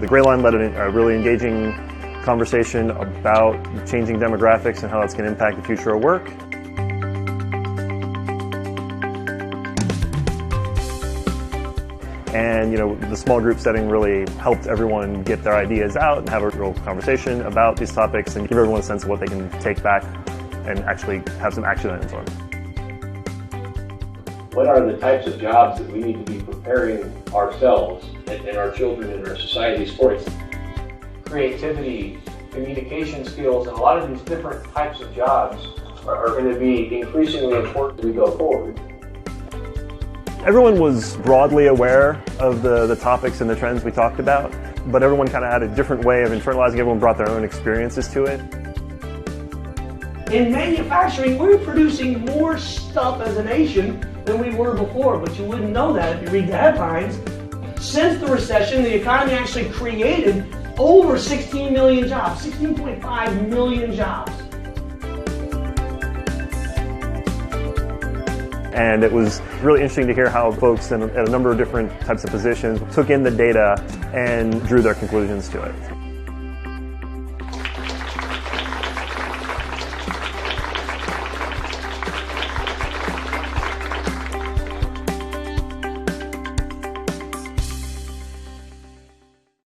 The Gray Line led a really engaging conversation about changing demographics and how that's going to impact the future of work. And the small group setting really helped everyone get their ideas out and have a real conversation about these topics and give everyone a sense of what they can take back and actually have some action items on. What are the types of jobs that we need to be preparing ourselves and our children and our societies for? Creativity, communication skills, and a lot of these different types of jobs are going to be increasingly important as we go forward. Everyone was broadly aware of the topics and the trends we talked about, but everyone kind of had a different way of internalizing. Everyone brought their own experiences to it. In manufacturing, we're producing more stuff as a nation than we were before, but you wouldn't know that if you read the headlines. Since the recession, the economy actually created over 16 million jobs, 16.5 million jobs. And it was really interesting to hear how folks in a number of different types of positions took in the data and drew their conclusions to it.